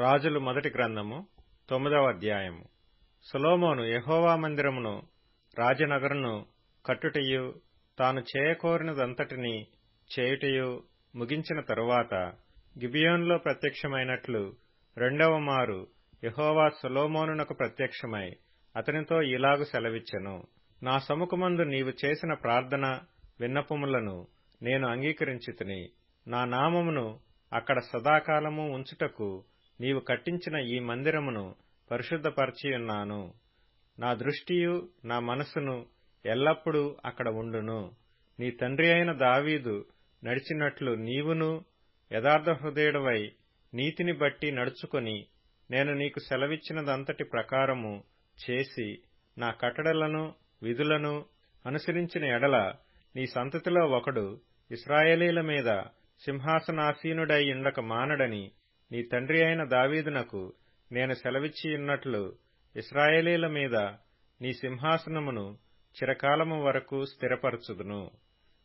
రాజులు మొదటి గ్రంథము 9వ అధ్యాయము. సొలొమోను యెహోవా మందిరమును రాజనగరును కట్టుటయు తాను చేయకోరినదంతటిని చేయుటయు ముగించిన తరువాత గిబియోనులో ప్రత్యక్షమైనట్లు రెండవ మారు యెహోవా సొలొమోనునకు ప్రత్యక్షమై అతనితో ఇలాగు సెలవిచ్చెను. నా సముఖమందు నీవు చేసిన ప్రార్థన విన్నపములను నేను అంగీకరించితిని. నా నామమును అక్కడ సదాకాలము ఉంచుటకు నీవు కట్టించిన ఈ మందిరమును పరిశుద్ధపరచియున్నాను. నా దృష్టియు నా మనస్సును ఎల్లప్పుడూ అక్కడ ఉండును. నీ తండ్రి అయిన దావీదు నడిచినట్లు నీవును యథార్థ హృదయుడవై నీతిని బట్టి నడుచుకొని నేను నీకు సెలవిచ్చినదంతటి ప్రకారము చేసి నా కట్టడలను విధులను అనుసరించిన ఎడల నీ సంతతిలో ఒకడు ఇశ్రాయేలీల మీద సింహాసనాసీనుడై ఉండక మానడని నీ తండ్రి అయిన దావీదునకు నేను సెలవిచ్చియున్నట్లు ఇశ్రాయేలీల మీద నీ సింహాసనమును చిరకాలము వరకు స్థిరపరచుదును.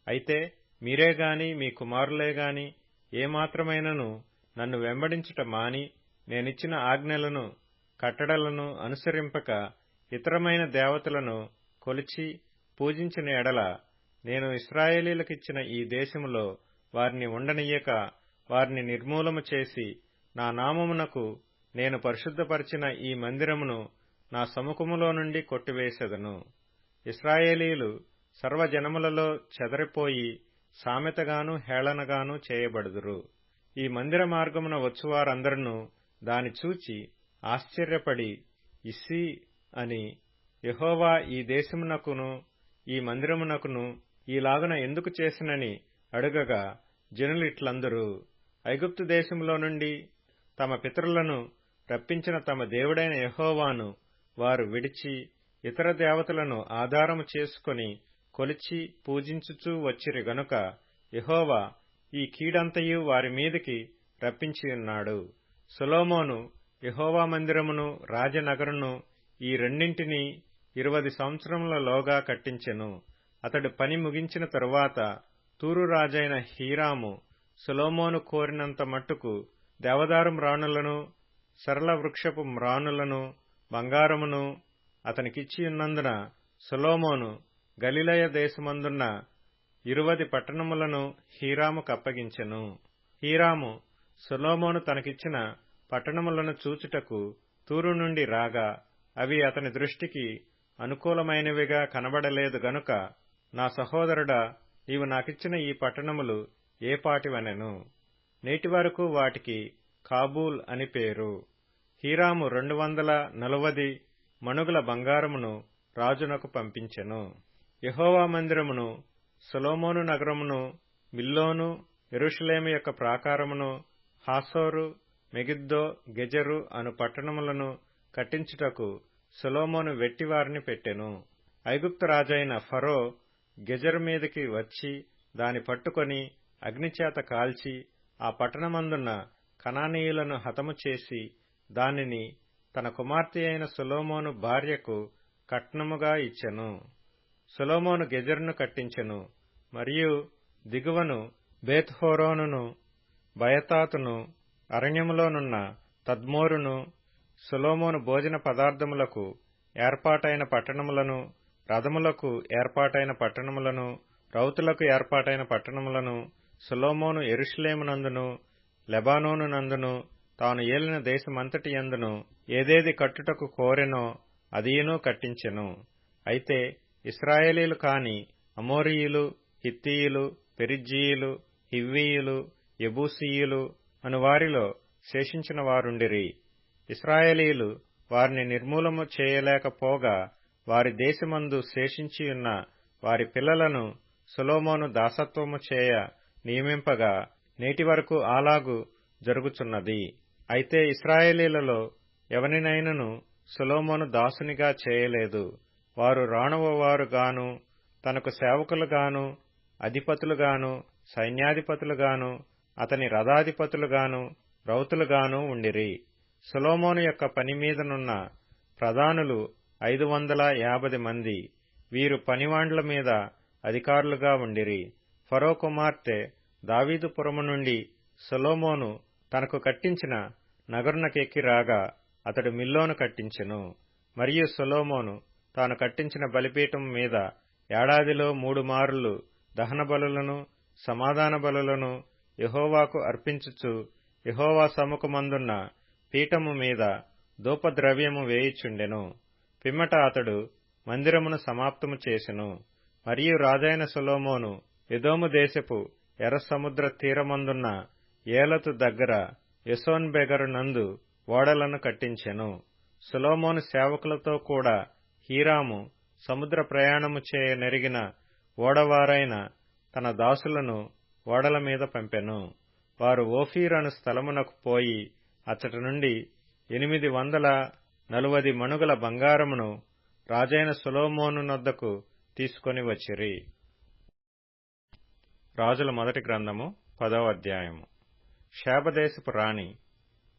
అయితే మీరేగాని మీ కుమారులేగాని ఏమాత్రమైనను నన్ను వెంబడించుట మాని నేనిచ్చిన ఆజ్ఞలను కట్టడలను అనుసరింపక ఇతరమైన దేవతలను కొలిచి పూజించిన ఎడల నేను ఇశ్రాయేలీలకిచ్చిన ఈ దేశములో వారిని ఉండనియ్యక వారిని నిర్మూలము చేసి నా నామమునకు నేను పరిశుద్ధపరిచిన ఈ మందిరమును నా సముఖములో నుండి కొట్టివేసెదను. ఇశ్రాయేలీలు సర్వజనములలో చెదరిపోయి సామెతగాను హేళనగాను చేయబడుదురు. ఈ మందిర మార్గమున వచ్చువారందరూ దాని చూచి ఆశ్చర్యపడి ఇస్సీ అని యెహోవా ఈ దేశమునకును ఈ మందిరమునకును ఈలాగున ఎందుకు చేసినని అడుగగా జనులిట్లందరూ ఐగుప్తు దేశములో నుండి తమ పితరులను రప్పించిన తమ దేవుడైన యెహోవాను వారు విడిచి ఇతర దేవతలను ఆధారము చేసుకొని కొలిచి పూజించుచూ వచ్చిరి గనుక యెహోవా ఈ కీడంతయు వారి మీదికి రప్పించియున్నాడు. సొలొమోను యెహోవా మందిరమును రాజనగరును ఈ రెండింటినీ 20 సంవత్సరములలోగా కట్టించెను. అతడు పని ముగించిన తరువాత తూరు రాజైన హీరాము సొలొమోను కోరినంత మట్టుకు దేవదారు మ్రాణులను సరళ వృక్షపు మ్రాణులను బంగారమును అతనికిచ్చియున్నందున సొలొమోను గలిలయ దేశమందున్న 20 పట్టణములను హీరాముకప్పగించెను. హీరాము సొలొమోను తనకిచ్చిన పట్టణములను చూచుటకు తూరు నుండి రాగా అవి అతని దృష్టికి అనుకూలమైనవిగా కనబడలేదు గనుక, నా సహోదరుడా, నీవు నాకిచ్చిన ఈ పట్టణములు ఏపాటివనెను. నేటి వరకు వాటికి కాబూల్ అని పేరు. హీరాము 240 మణుగుల బంగారమును రాజునకు పంపించెను. యెహోవా మందిరమును, సొలొమోను నగరమును, మిల్లోను, యెరూషలేము యొక్క ప్రాకారమును, హాసోరు, మెగిద్దో, గెజెరు అను పట్టణములను కట్టించుటకు సొలొమోను వెట్టివారిని పెట్టెను. ఐగుప్తు రాజైన ఫరో గెజెరు మీదికి వచ్చి దాని పట్టుకొని అగ్నిచేత కాల్చి ఆ పట్టణమందున్న కనానీయులను హతము చేసి దానిని తన కుమార్తె అయిన సొలొమోను భార్యకు కట్నముగా ఇచ్చెను. సొలొమోను గెజెరును కట్టించెను మరియు దిగువను బేత్‌హోరోనును బయతాతును అరణ్యములోనున్న తద్మోరును సొలొమోను భోజన పదార్థములకు ఏర్పాటైన పట్టణములను, రథములకు ఏర్పాటైన పట్టణములను, రౌతులకు ఏర్పాటైన పట్టణములను సొలొమోను యెరూషలేమునందును లెబానోనునందును తాను ఏలిన దేశమంతటి యందును ఏదేది కట్టుటకు కోరెనో అదియును కట్టించెను. అయితే ఇశ్రాయేలీలు కాని అమోరీయులు, హిత్తీయులు, పెరిజ్జీయులు, హివ్వీయులు, యెబూసీయులు అను వారిలో శేషించిన వారుండిరి. ఇశ్రాయేలీలు వారిని నిర్మూలము చేయలేకపోగా వారి దేశమందు శేషించియున్న వారి పిల్లలను సొలొమోను దాసత్వము చేయ నియమింపగా నేటి వరకు అలాగు జరుగుచున్నది. అయితే ఇశ్రాయేలీలలో ఎవనినైనను సొలొమోను దాసునిగా చేయలేదు. వారు రాణువవారుగాను, తనకు సేవకులుగాను, అధిపతులుగాను, సైన్యాధిపతులుగాను, అతని రథాధిపతులుగాను, రౌతులుగాను ఉండిరి. సొలొమోను యొక్క పని మీదనున్న ప్రధానులు 550 మంది. వీరు పనివాండ్ల మీద అధికారులుగా ఉండిరి. ఫరో కుమార్తె దావీదుపురము నుండి సొలొమోను తనకు కట్టించిన నగరునకెక్కి రాగా అతడు మిల్లోను కట్టించెను. మరియు సొలొమోను తాను కట్టించిన బలిపీఠం మీద ఏడాదిలో 3 మారులు దహన బలులను సమాధాన బలులను యెహోవాకు అర్పించుచు యెహోవా సముఖమందున్న పీఠము మీద ధూపద్రవ్యము వేయుచుండెను. పిమ్మట అతడు మందిరమును సమాప్తము చేసెను. మరియు రాజైన సొలొమోను ఎదోము దేశపు ఎర్ర సముద్ర తీరమందున్న ఏలతు దగ్గర ఎసోన్బెగరు నందు ఓడలను కట్టించెను. సొలొమోను సేవకులతో కూడా హీరాము సముద్ర ప్రయాణము చేయ నెరిగిన ఓడవారైన తన దాసులను ఓడల మీద పంపెను. వారు ఓఫీర్ అను స్థలమునకు పోయి అచ్చటి నుండి 840 మణుగుల బంగారమును రాజైన సొలొమోను నొద్దకు తీసుకొని వచ్చిరి. రాజుల మొదటి గ్రంథము 10వ అధ్యాయము. షేబదేశపు రాణి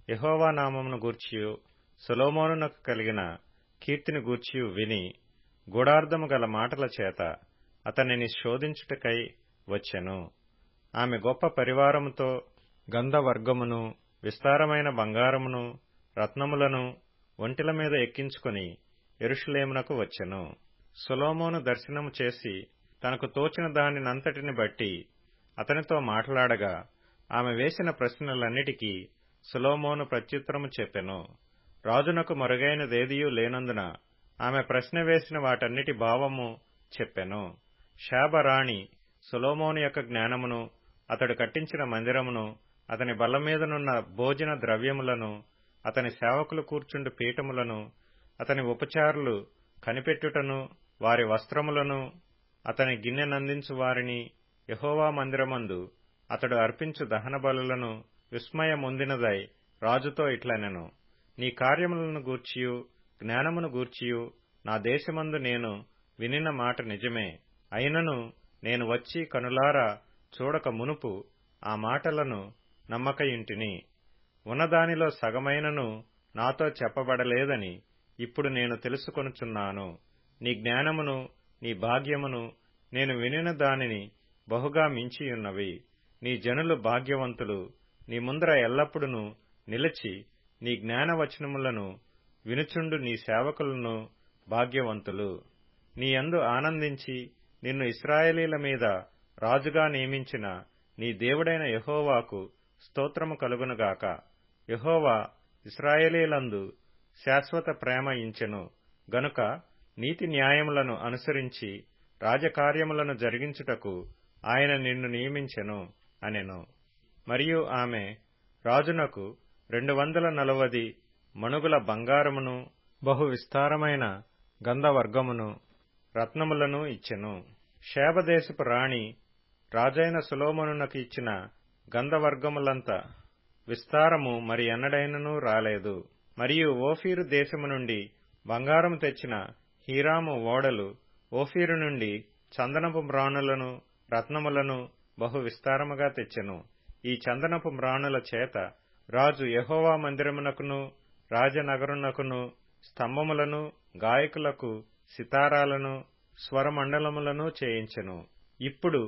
యెహోవా నామమును గూర్చియు సొలొమోనునకు కలిగిన కీర్తిని గూర్చియు విని గూఢార్థము గల మాటల చేత అతనిని శోధించుటకై వచ్చెను. ఆమె గొప్ప పరివారముతో గంధవర్గమును విస్తారమైన బంగారమును రత్నములను ఒంటెల మీద ఎక్కించుకుని యెరూషలేమునకు వచ్చెను. సొలొమోను దర్శనము చేసి తనకు తోచిన దానినంతటిని బట్టి అతనితో మాట్లాడగా ఆమె వేసిన ప్రశ్నలన్నిటికీ సొలొమోను ప్రత్యుత్తరము చెప్పెను. రాజునకు మరుగైనదేదియూ లేనందున ఆమె ప్రశ్న వేసిన వాటన్నిటి భావము చెప్పెను. షేబరాణి సొలొమోను యొక్క జ్ఞానమును, అతడు కట్టించిన మందిరమును, అతని బల్ల మీదనున్న భోజన ద్రవ్యములను, అతని సేవకులు కూర్చుండు పీఠములను, అతని ఉపచారులు కనిపెట్టుటను, వారి వస్త్రములను, అతని గిన్నెనందించు వారిని, యెహోవా మందిరమందు అతడు అర్పించు దహన బలులను విస్మయముందినదై రాజుతో ఇట్లనెను. నీ కార్యములను గూర్చియు జ్ఞానమును గూర్చియు నా దేశమందు నేను వినిన మాట నిజమే. అయినను నేను వచ్చి కనులారా చూడక మునుపు ఆ మాటలను నమ్మకయుంటిని. ఉన్నదానిలో సగమైనను నాతో చెప్పబడలేదని ఇప్పుడు నేను తెలుసుకొనుచున్నాను. నీ జ్ఞానమును నీ భాగ్యమును నేను వినిన దానిని బహుగా మించియున్నవి. నీ జనులు భాగ్యవంతులు. నీ ముందర ఎల్లప్పుడూ నిలిచి నీ జ్ఞానవచనములను వినుచుండు నీ సేవకులను భాగ్యవంతులు. నీ యందు ఆనందించి నిన్ను ఇశ్రాయేలీల మీద రాజుగా నియమించిన నీ దేవుడైన యెహోవాకు స్తోత్రము కలుగునుగాక. యెహోవా ఇశ్రాయేలీలందు శాశ్వత ప్రేమ ఇంచెను గనుక నీతి న్యాయములను అనుసరించి రాజకార్యములను జరిగించుటకు ఆయన నిన్ను నియమించెను అనెను. మరియు ఆమె రాజునకు 240 మణుగుల బంగారమును, బహు విస్తారమైన గంధవర్గమును, రత్నములను ఇచ్చెను. షేబదేశపు రాణి రాజైన సొలొమోనునకు ఇచ్చిన గంధవర్గములంత విస్తారము మరి ఎన్నడైనను రాలేదు. మరియు ఓఫీరు దేశము నుండి బంగారము తెచ్చిన హీరాము ఓడలు ఓఫీరు నుండి చందనపు మ్రాణులను రత్నములను బహు విస్తారముగా తెచ్చెను. ఈ చందనపు మ్రాణుల చేత రాజు యెహోవా మందిరమునకును రాజనగరునకును స్తంభములను, గాయకులకు సితారాలను, స్వరమండలములను చేయించెను. ఇప్పుడు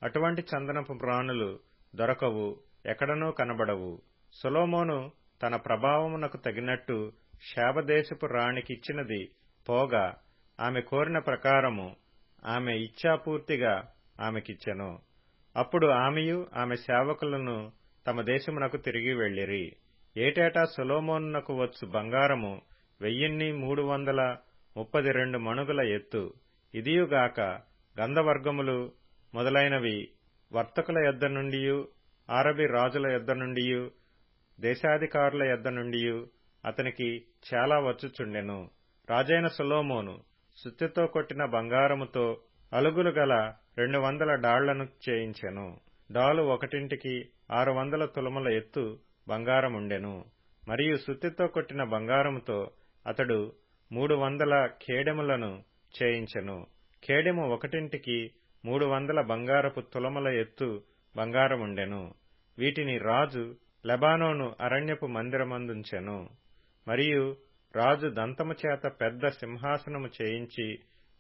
అటువంటి చందనపు మ్రాణులు దొరకవు, ఎక్కడనూ కనబడవు. సొలొమోను తన ప్రభావమునకు తగినట్టు షేబదేశపు రాణికిచ్చినది పోగా ఆమె కోరిన ప్రకారము ఆమె ఇచ్ఛాపూర్తిగా ఆమెకిచ్చెను. అప్పుడు ఆమెయు ఆమె సేవకులను తమ దేశమునకు తిరిగి వెళ్ళిరి. ఏటేటా సొలొమోనునకు వచ్చు బంగారము 1332 మణుగుల ఎత్తు. ఇదియుగాక గంధవర్గములు మొదలైనవి వర్తకుల యొద్ద నుండియు, అరబి రాజుల యొద్ద నుండియు, దేశాధికారుల యొద్ద నుండియు అతనికి చాలా వచ్చుచుండెను. రాజైన సొలొమోను సుత్తెతో కొట్టిన బంగారముతో అలుగులు గల 200 డాళ్లను చేయించెను. డాలు ఒకటింటికి 600 తులముల ఎత్తు బంగారముండెను. మరియు సుత్తెతో కొట్టిన బంగారముతో అతడు 300 ఖేడెములను చేయించెను. ఖేడెము ఒకటింటికి 300 బంగారపు తులముల ఎత్తు బంగారముండెను. వీటిని రాజు లెబానోను అరణ్యపు మందిరమందుంచెను. మరియు రాజు దంతము చేత పెద్ద సింహాసనము చేయించి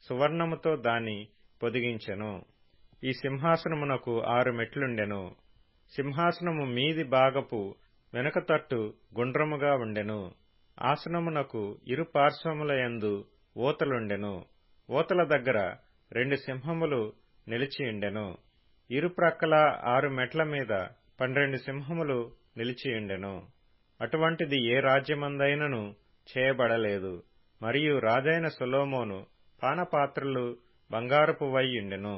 సువర్ణముతో దాన్ని పొదిగించెను. ఈ సింహాసనమునకు 6 మెట్లుండెను. సింహాసనము మీది భాగపు వెనుక తట్టు గుండ్రముగా ఉండెను. ఆసనమునకు ఇరు పార్శ్వములయందు ఊతలుండెను. ఊతల దగ్గర 2 సింహములు నిలిచియుండెను. ఇరు ప్రక్కల 6 మెట్ల మీద 12 సింహములు నిలిచియుండెను. అటువంటిది ఏ రాజ్యమందైనను చేయబడలేదు. మరియు రాజైన సొలొమోను పానపాత్రలు బంగారపువై యుండెను.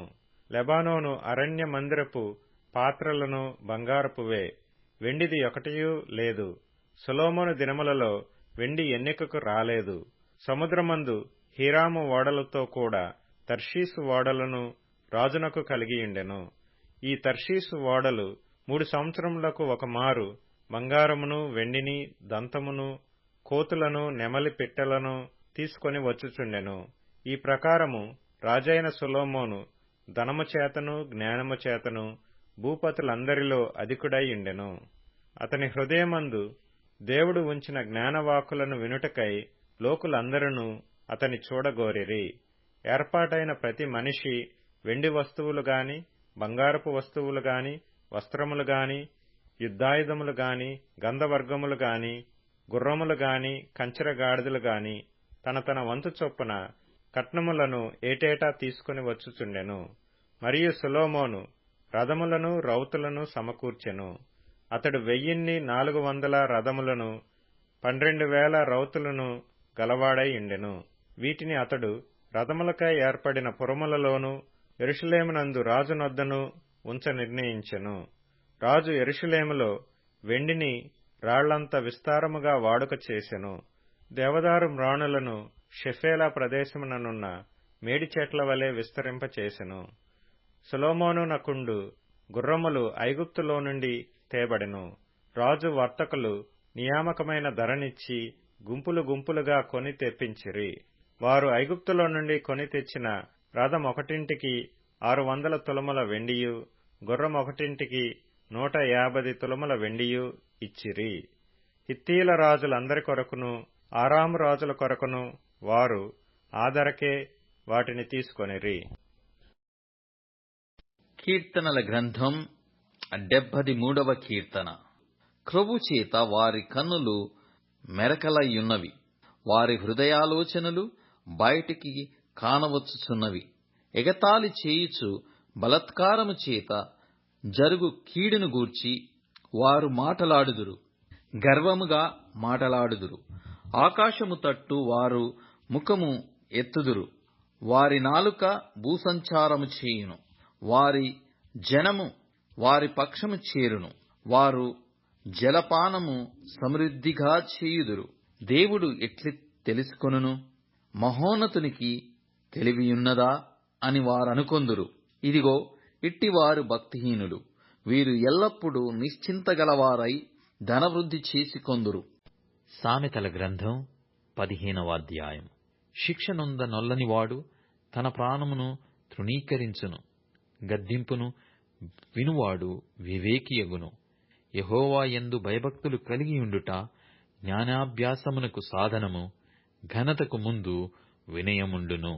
లెబానోను అరణ్య మందిరపు పాత్రలను బంగారపువే, వెండిది ఒకటియూ లేదు. సొలొమోను దినములలో వెండి ఎన్నికకు రాలేదు. సముద్రమందు హీరాము ఓడలతో కూడా తర్షీసు ఓడలను రాజునకు కలిగియుండెను. ఈ తర్షీసు ఓడలు 3 సంవత్సరములకు ఒకమారు బంగారమును, వెండిని, దంతమును, కోతులను, నెమలి పిట్టలను తీసుకొని వచ్చుచుండెను. ఈ ప్రకారము రాజైన సొలొమోను ధనము చేతను, జ్ఞానము చేతను భూపతులందరిలో అధికుడై యుండెను. అతని హృదయమందు దేవుడు ఉంచిన జ్ఞానవాక్కులను వినుటకై లోకులందరూ అతని చూడగోరిరి. ఏర్పాటైన ప్రతి మనిషి వెండి వస్తువులు గాని, బంగారపు వస్తువులు గాని, వస్త్రములు గాని, యుద్ధాయుధములు గాని, గంధవర్గములు గాని, గుర్రములు గాని, కంచెర గాడిదలు గాని తన తన వంతు చొప్పున కట్నములను ఏటేటా తీసుకుని వచ్చుచుండెను. మరియు సొలొమోను రథములను, రౌతులను సమకూర్చెను. అతడు 1400 రథములను, 12,000 రౌతులను గలవాడై యుండెను. వీటిని అతడు రథములకై ఏర్పడిన పురములలోను, యెరూషలేమునందు రాజునొద్దను ఉంచ నిర్ణయించెను. రాజు యెరూషలేములో వెండిని రాళ్లంత విస్తారముగా వాడుక చేసెను. దేవదారు మ్రాణులను షెఫేలా ప్రదేశముననున్న మేడి చెట్ల వలె విస్తరింపచేసెను. సొలొమోనునకుండు గుర్రములు ఐగుప్తులో నుండి తేబడెను. రాజు వర్తకులు నియామకమైన ధరనిచ్చి గుంపులు గుంపులుగా కొని తెప్పించిరి. వారు ఐగుప్తులో నుండి కొని తెచ్చిన రథమొకటింటికి 600 తులముల వెండియు, గుర్రమొకటింటికి 150 తులముల వెండియు ఇచ్చిరి. హిత్తీల రాజులందరి కొరకును, ఆరాము రాజుల కొరకును వారు ఆ ధరకే వాటిని తీసుకొనిరి. కీర్తనల గ్రంథం 73వ కీర్తన. క్రొవ్వు చేత వారి కన్నులు మెరకలయ్యున్నవి, వారి హృదయాలోచనలు బయటికి కానవచ్చుచున్నవి. ఎగతాళి చేయుచు బలాత్కారము చేత జరుగు కీడును గూర్చి వారు మాటలాడుదురు, గర్వముగా మాటలాడుదురు. ఆకాశము తట్టు వారు ముఖము ఎత్తుదురు, వారి నాలుక భూసంచారము చేయును. వారి జనము వారి పక్షము చేరును, వారు జలపానము సమృద్ధిగా చేయుదురు. దేవుడు ఎట్లి తెలుసుకొనును? మహోన్నతునికి తెలివియున్నదా అని వారనుకొందురు. ఇదిగో, ఇట్టివారు భక్తిహీనులు. వీరు ఎల్లప్పుడూ నిశ్చింతగలవారై ధనవృద్ధి చేసుకొందురు. సామెతల గ్రంథం 15వ అధ్యాయం. శిక్ష నొంద నొల్లనివాడు తన ప్రాణమును తృణీకరించును, గద్దింపును వినువాడు వివేకియగును. యెహోవా యందు భయభక్తులు కలిగియుండుట జ్ఞానాభ్యాసమునకు సాధనము, ఘనతకు ముందు వినయముండును.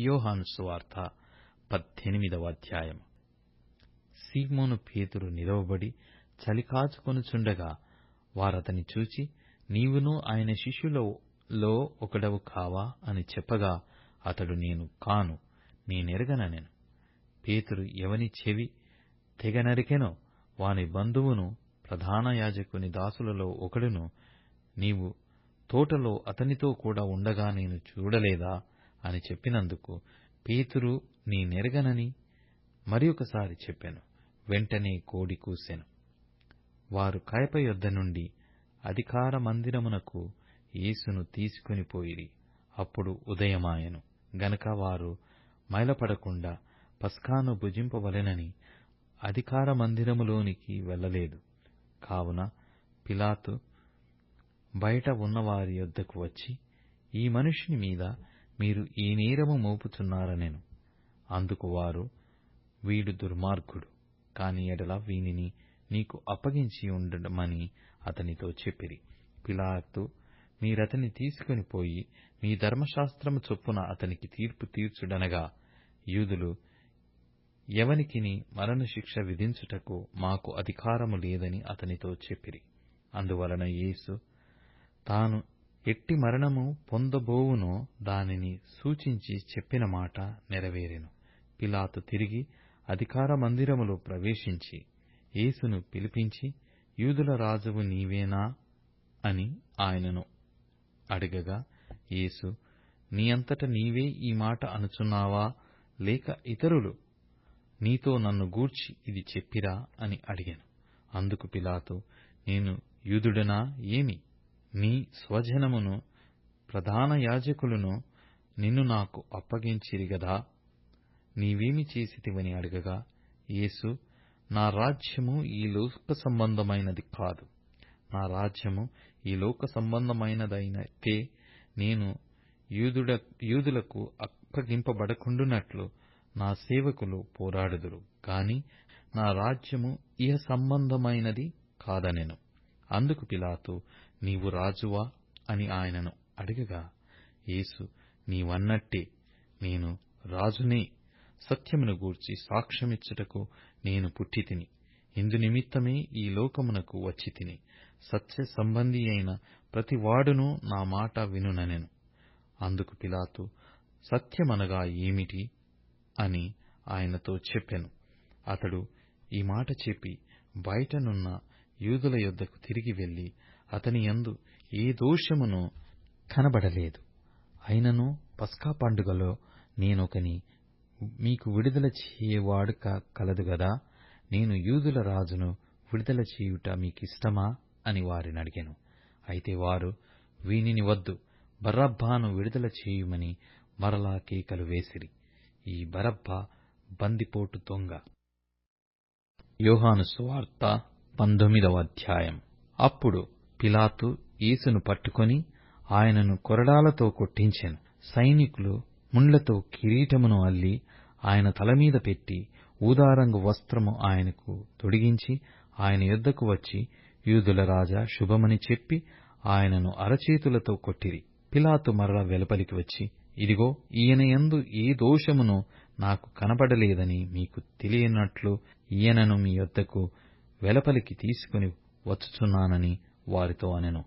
యోహాను సువార్త 18వ అధ్యాయం. సీమోను పేతురు నిలవబడి చలి కాచుకొనుచుండగా వారతని చూచి, నీవును ఆయన శిష్యులలో ఒకడవు కావా అని చెప్పగా అతడు, నేను కాను, నేనెరగననెను. పేతురు ఎవని చెవి తెగ నరికెనో వాని బంధువును ప్రధాన యాజకుని దాసులలో ఒకడును, నీవు తోటలో అతనితో కూడా ఉండగా నేను చూడలేదా అని చెప్పినందుకు పేతురు నేనెరగనని మరియొకసారి చెప్పెను. వెంటనే కోడి కూసెను. వారు కయప యొద్ద నుండి అధికార మందిరమునకు యేసును తీసుకొని పోయిరి. అప్పుడు ఉదయమాయెను గనుక వారు మైలపడకుండా పస్కాను భుజింపవలెనని అధికార మందిరములోనికి వెళ్ళలేదు. కావున పిలాతు బయట ఉన్నవారి యొద్దకు వచ్చి, ఈ మనుష్యుని మీద మీరు ఈ నేరము మోపుచున్నారనెను. అందుకు వారు, వీడు దుర్మార్గుడు, కాని ఎడల వీనిని నీకు అప్పగించి ఉండమని అతనితో చెప్పిరి. పిలాతు, మీరతని తీసుకొని పోయి మీ ధర్మశాస్త్రము చొప్పున అతనికి తీర్పు తీర్చుడనగా యూదులు ఎవనికిని మరణశిక్ష విధించుటకు మాకు అధికారము లేదని అతనితో చెప్పిరి. అందువలన యేసు తాను ఎట్టి మరణము పొందబోవునో దానిని సూచించి చెప్పిన మాట నెరవేరెను. పిలాతు తిరిగి అధికార మందిరములో ప్రవేశించి యేసును పిలిపించి, యూదుల రాజువు నీవేనా అని ఆయనను అడగగా, యేసు, నీ అంతట నీవే ఈ మాట అనుచున్నావా, లేక ఇతరులు నీతో నన్ను గూర్చి ఇది చెప్పిరా అని అడిగాను. అందుకు పిలాతు, నేను యూదుడనా ఏమి? నీ స్వజనమును ప్రధాన యాజకులను నిన్ను నాకు అప్పగించిరి గదా, నీవేమి చేసితివని అడగగా, యేసు, నా రాజ్యము ఈ లోక సంబంధమైనది కాదు. నా రాజ్యము ఈ లోక సంబంధమైనదైతే నేను యూదులకు అప్పగింపబడకుండునట్లు నా సేవకులు పోరాడుదురు. కాని నా రాజ్యము ఇహ సంబంధమైనది కాదనెను. అందుకు పిలాతు, నీవు రాజువా అని ఆయనను అడగగా, యేసు, నీవన్నట్టే నేను రాజునే. సత్యమును గూర్చి సాక్ష్యమిచ్చుటకు నేను పుట్టితిని. ఇందునిమిత్తమే ఈ లోకమునకు వచ్చితిని. సత్య సంబంధి అయిన ప్రతివాడును నా మాట వినుననెను. అందుకు పిలాతు, సత్యమనగా ఏమిటి అని ఆయనతో చెప్పెను. అతడు ఈ మాట చెప్పి బయటనున్న యూదుల యొద్దకు తిరిగి వెళ్లి, అతని యందు ఏ దోషమును కనబడలేదు. అయినను పస్కా పండుగలో నేనొకని మీకు విడుదల చేయవాడు కలదు గదా, నేను యూదుల రాజును విడుదల చేయుట మీకిష్టమా అని వారిని అడిగాను. అయితే వారు, వీనిని వద్దు, బరబ్బను విడుదల చేయుమని మరలా కేకలు వేసిరి. ఈ బరబ్బ బందిపోటు దొంగ. యోహాను సువార్త 19వ అధ్యాయం. అప్పుడు పిలాతు యేసును పట్టుకొని ఆయనను కొరడాలతో కొట్టించెను. సైనికులు ముండ్లతో కిరీటమును అల్లి ఆయన తలమీద పెట్టి ఊదారంగు వస్త్రము ఆయనకు తొడిగించి ఆయన యొద్దకు వచ్చి, యూదుల రాజా శుభమని చెప్పి ఆయనను అరచేతులతో కొట్టిరి. పిలాతు మరల వెలుపలికి వచ్చి, ఇదిగో, ఈయన యందు ఏ దోషమును నాకు కనబడలేదని మీకు తెలియనట్లు ఈయనను మీ యొద్దకు వెలుపలికి తీసుకుని వచ్చుచున్నానని వారితో అనెను.